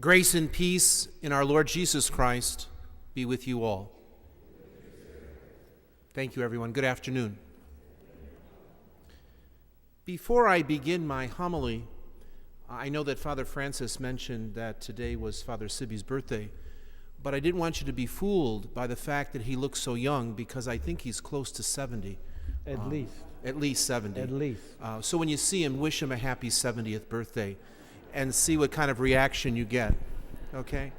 Grace and peace in our Lord Jesus Christ be with you all. Thank you, everyone. Good afternoon. Before I begin my homily, I know that Father Francis mentioned that today was Father Sibby's birthday, but I didn't want you to be fooled by the fact that he looks so young, because I think he's close to 70. At least. At least 70. At least. So when you see him, wish him a happy 70th birthday and see what kind of reaction you get, okay?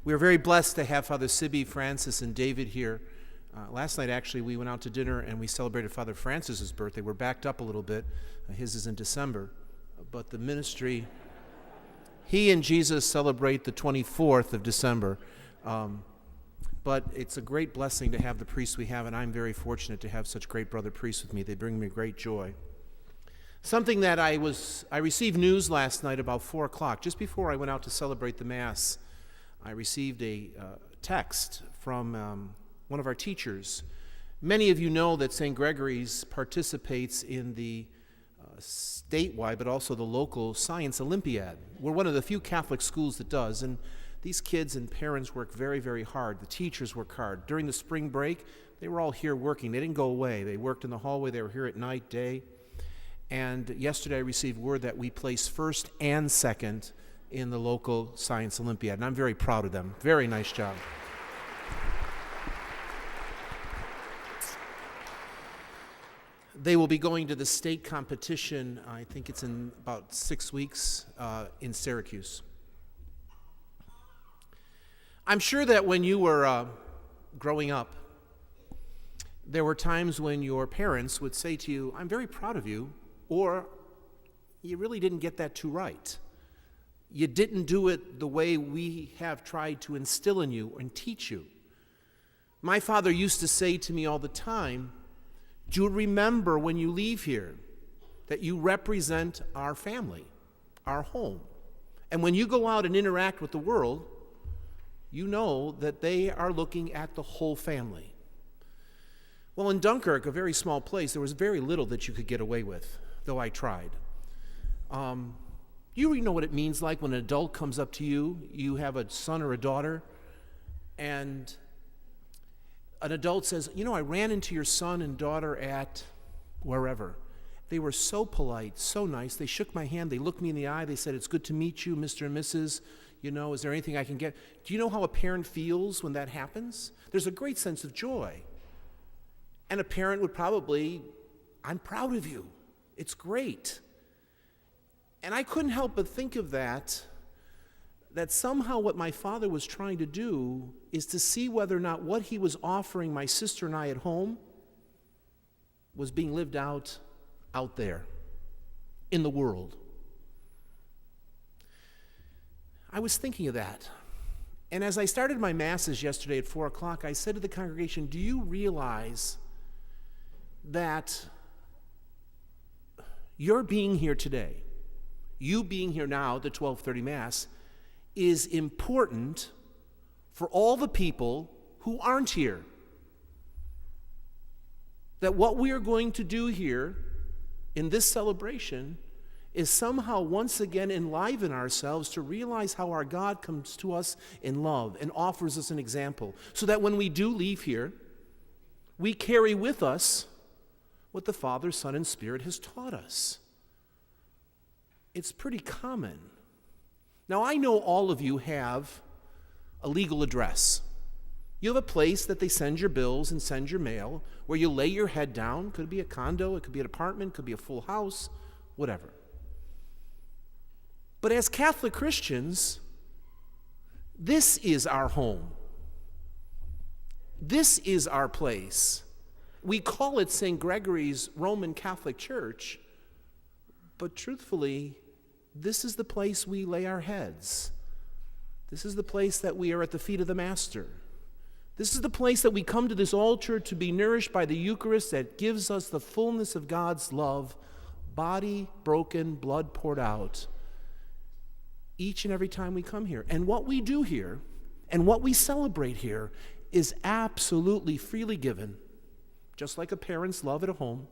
We are very blessed to have Father Sibby, Francis, and David here. Last night, actually, we went out to dinner and we celebrated Father Francis's birthday. We're backed up a little bit. His is in December. But the ministry, he and Jesus celebrate the 24th of December. But it's a great blessing to have the priests we have, and I'm very fortunate to have such great brother priests with me. They bring me great joy. Something that I received news last night about 4 o'clock, just before I went out to celebrate the Mass. I received a text from one of our teachers. Many of you know that St. Gregory's participates in the statewide, but also the local Science Olympiad. We're one of the few Catholic schools that does, and these kids and parents work very, very hard. The teachers work hard. During the spring break, they were all here working. They didn't go away. They worked in the hallway. They were here at night, day. And yesterday I received word that we placed first and second in the local Science Olympiad, and I'm very proud of them. Very nice job. They will be going to the state competition, I think it's in about 6 weeks, in Syracuse. I'm sure that when you were growing up, there were times when your parents would say to you, "I'm very proud of you," or "You really didn't get that too right. You didn't do it the way we have tried to instill in you and teach you." My father used to say to me all the time, "Do remember when you leave here that you represent our family, our home. And when you go out and interact with the world, you know that they are looking at the whole family." Well, in Dunkirk, a very small place, there was very little that you could get away with, though I tried. You know what it means like when an adult comes up to you, you have a son or a daughter, and an adult says, "You know, I ran into your son and daughter at wherever. They were so polite, so nice. They shook my hand. They looked me in the eye. They said, 'It's good to meet you, Mr. and Mrs. You know, is there anything I can get?'" Do you know how a parent feels when that happens? There's a great sense of joy. And a parent would probably, "I'm proud of you. It's great." And I couldn't help but think of that somehow what my father was trying to do is to see whether or not what he was offering my sister and I at home was being lived out there in the world. I was thinking of that. And as I started my masses yesterday at 4 o'clock, I said to the congregation, "Do you realize that your being here today, you being here now at the 12:30 Mass, is important for all the people who aren't here? That what we are going to do here in this celebration is somehow once again enliven ourselves to realize how our God comes to us in love and offers us an example, so that when we do leave here, we carry with us what the Father, Son, and Spirit has taught us." It's pretty common. Now, I know all of you have a legal address. You have a place that they send your bills and send your mail, where you lay your head down. Could be a condo, it could be an apartment, it could be a full house, whatever. But as Catholic Christians, this is our home. This is our place. We call it St. Gregory's Roman Catholic Church, but truthfully, this is the place we lay our heads. This is the place that we are at the feet of the Master. This is the place that we come to this altar to be nourished by the Eucharist that gives us the fullness of God's love, body broken, blood poured out, each and every time we come here. And what we do here and what we celebrate here is absolutely freely given, just like a parent's love at home.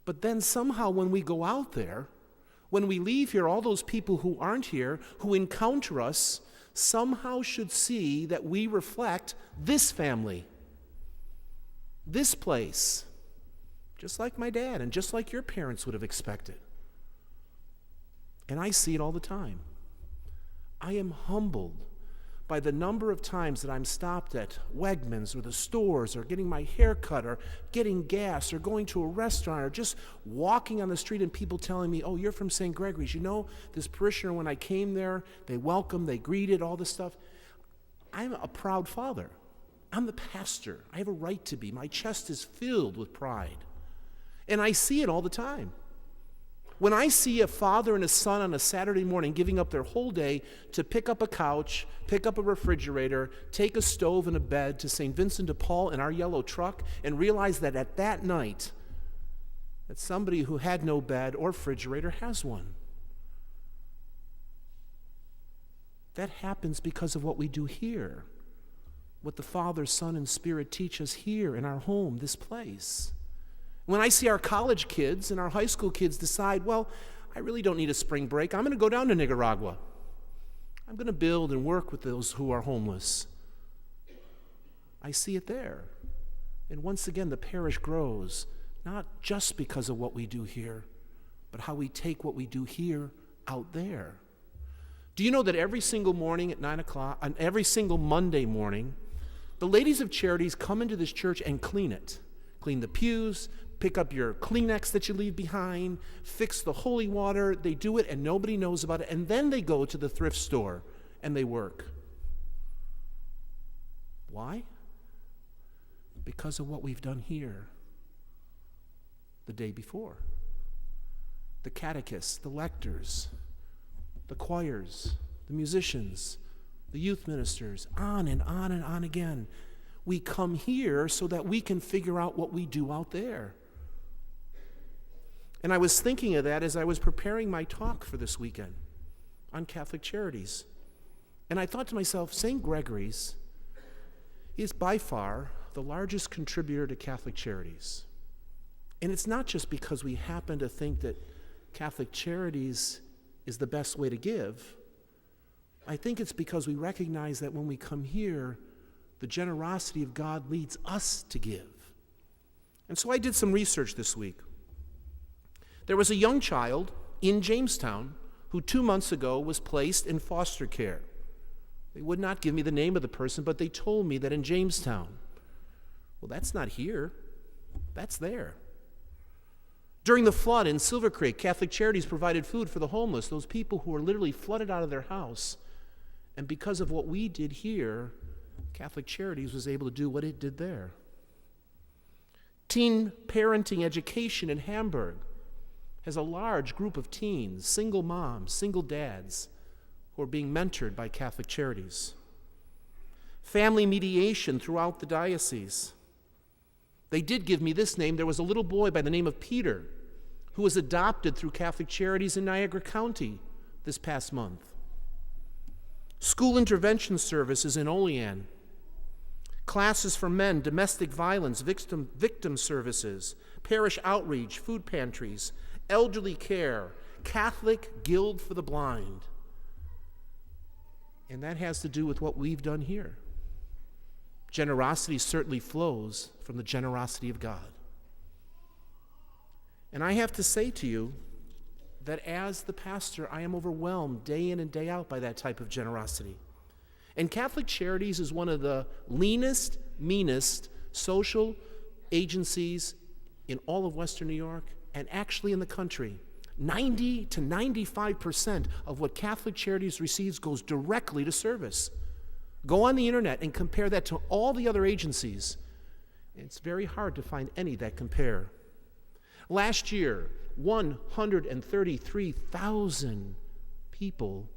But then somehow when we go out there, When we leave here, all those people who aren't here, who encounter us, somehow should see that we reflect this family, this place, just like my dad and just like your parents would have expected. And I see it all the time. I am humbled by the number of times that I'm stopped at Wegmans or the stores or getting my hair cut or getting gas or going to a restaurant or just walking on the street and people telling me, oh, you're from St. Gregory's. You know, this parishioner, when I came there, they welcomed, they greeted, all this stuff. I'm a proud father. I'm the pastor. I have a right to be. My chest is filled with pride. And I see it all the time. When I see a father and a son on a Saturday morning giving up their whole day to pick up a couch, pick up a refrigerator, take a stove and a bed to St. Vincent de Paul in our yellow truck, and realize that at that night, that somebody who had no bed or refrigerator has one. That happens because of what we do here, what the Father, Son, and Spirit teach us here in our home, this place. When I see our college kids and our high school kids decide, well, I really don't need a spring break. I'm going to go down to Nicaragua. I'm going to build and work with those who are homeless. I see it there. And once again, the parish grows, not just because of what we do here, but how we take what we do here out there. Do you know that every single morning at 9 o'clock, on every single Monday morning, the ladies of charities come into this church and clean it? Clean the pews, pick up your Kleenex that you leave behind, fix the holy water. They do it and nobody knows about it. And then they go to the thrift store and they work. Why? Because of what we've done here the day before. The catechists, the lectors, the choirs, the musicians, the youth ministers, on and on and on again. We come here so that we can figure out what we do out there. And I was thinking of that as I was preparing my talk for this weekend on Catholic Charities. And I thought to myself, St. Gregory's is by far the largest contributor to Catholic Charities. And it's not just because we happen to think that Catholic Charities is the best way to give. I think it's because we recognize that when we come here, the generosity of God leads us to give. And so I did some research this week. There was a young child in Jamestown who 2 months ago was placed in foster care. They would not give me the name of the person, but they told me that in Jamestown. Well, that's not here. That's there. During the flood in Silver Creek, Catholic Charities provided food for the homeless, those people who were literally flooded out of their house. And because of what we did here, Catholic Charities was able to do what it did there. Teen parenting education in Hamburg has a large group of teens, single moms, single dads, who are being mentored by Catholic Charities. Family mediation throughout the diocese. They did give me this name. There was a little boy by the name of Peter who was adopted through Catholic Charities in Niagara County this past month. School intervention services in Olean. Classes for men, domestic violence, victim services, parish outreach, food pantries, elderly care, Catholic Guild for the Blind. And that has to do with what we've done here. Generosity certainly flows from the generosity of God. And I have to say to you that as the pastor, I am overwhelmed day in and day out by that type of generosity. And Catholic Charities is one of the leanest, meanest social agencies in all of Western New York and actually in the country. 90 to 95% of what Catholic Charities receives goes directly to service. Go on the internet and compare that to all the other agencies. It's very hard to find any that compare. Last year, 133,000 people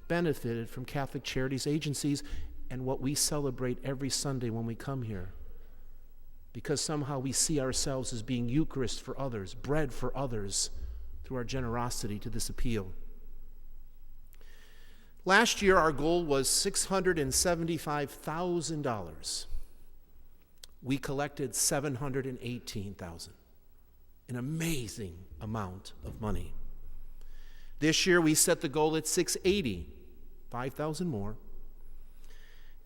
benefited from Catholic Charities agencies and what we celebrate every Sunday when we come here. Because somehow we see ourselves as being Eucharist for others, bread for others, through our generosity to this appeal. Last year, our goal was $675,000. We collected $718,000, an amazing amount of money. This year we set the goal at 680, 5,000 more.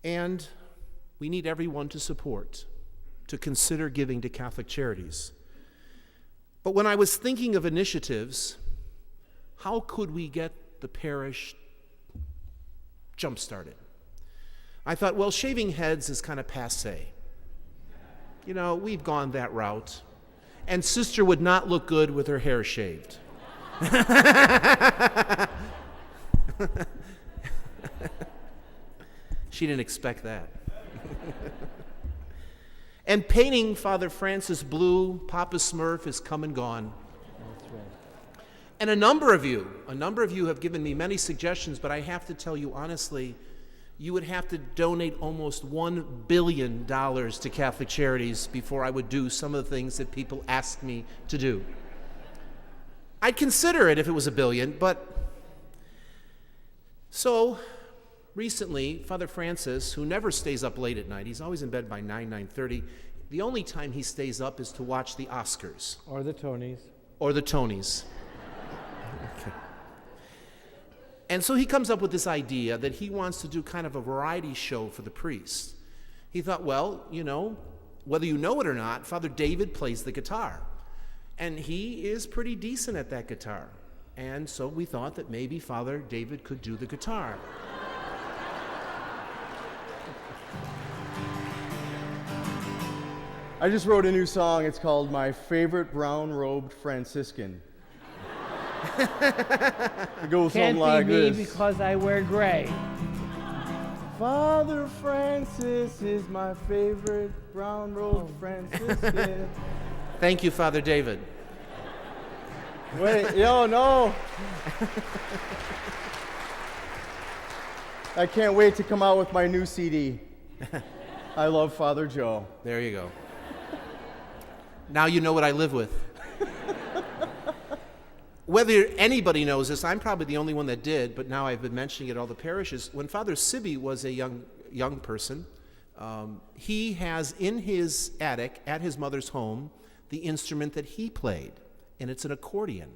And we need everyone to support, to consider giving to Catholic Charities. But when I was thinking of initiatives, how could we get the parish jump-started? I thought, well, shaving heads is kind of passé. You know, we've gone that route. And Sister would not look good with her hair shaved. She didn't expect that. And painting Father Francis blue, Papa Smurf is come and gone. That's right. And a number of you have given me many suggestions, but I have to tell you honestly, you would have to donate almost $1 billion to Catholic Charities before I would do some of the things that people ask me to do. I'd consider it if it was $1 billion, but so recently, Father Francis, who never stays up late at night, he's always in bed by 9:30. The only time he stays up is to watch the Oscars. Or the Tonys. Or the Tonys. Okay. And so he comes up with this idea that he wants to do kind of a variety show for the priests. He thought, well, you know, whether you know it or not, Father David plays the guitar. And he is pretty decent at that guitar. And so we thought that maybe Father David could do the guitar. I just wrote a new song. It's called My Favorite Brown-Robed Franciscan. It goes something like this. Can't be me because I wear gray. Father Francis is my favorite brown-robed Franciscan. Thank you, Father David. Wait, no. I can't wait to come out with my new CD. I love Father Joe. There you go. Now you know what I live with. Whether anybody knows this, I'm probably the only one that did, but now I've been mentioning it at all the parishes. When Father Sibby was a young person, he has in his attic at his mother's home the instrument that he played, and it's an accordion.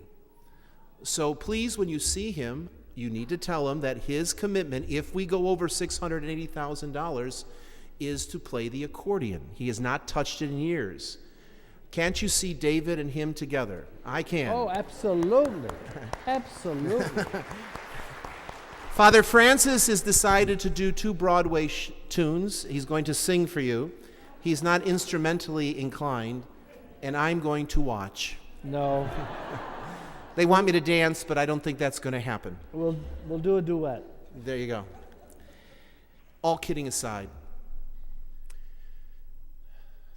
So please, when you see him, you need to tell him that his commitment, if we go over $680,000, is to play the accordion. He has not touched it in years. Can't you see David and him together? I can. Oh, absolutely. Absolutely. Father Francis has decided to do 2 Broadway tunes. He's going to sing for you. He's not instrumentally inclined, and I'm going to watch. No. They want me to dance, but I don't think that's going to happen. We'll do a duet. There you go. All kidding aside,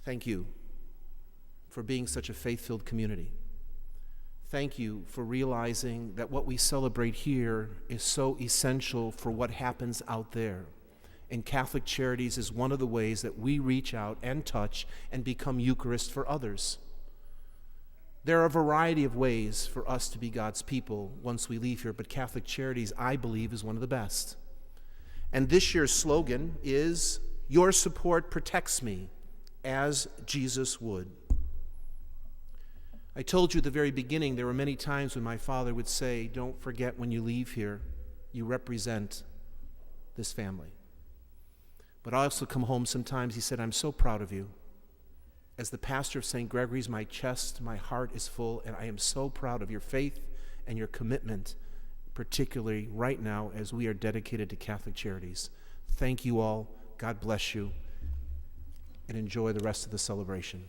thank you for being such a faith-filled community. Thank you for realizing that what we celebrate here is so essential for what happens out there. And Catholic Charities is one of the ways that we reach out and touch and become Eucharist for others. There are a variety of ways for us to be God's people once we leave here, but Catholic Charities, I believe, is one of the best. And this year's slogan is, "Your support protects me as Jesus would." I told you at the very beginning there were many times when my father would say, "Don't forget when you leave here, you represent this family." But I also come home sometimes, he said, "I'm so proud of you. As the pastor of St. Gregory's, my chest, my heart is full, and I am so proud of your faith and your commitment, particularly right now as we are dedicated to Catholic Charities." Thank you all. God bless you. And enjoy the rest of the celebration.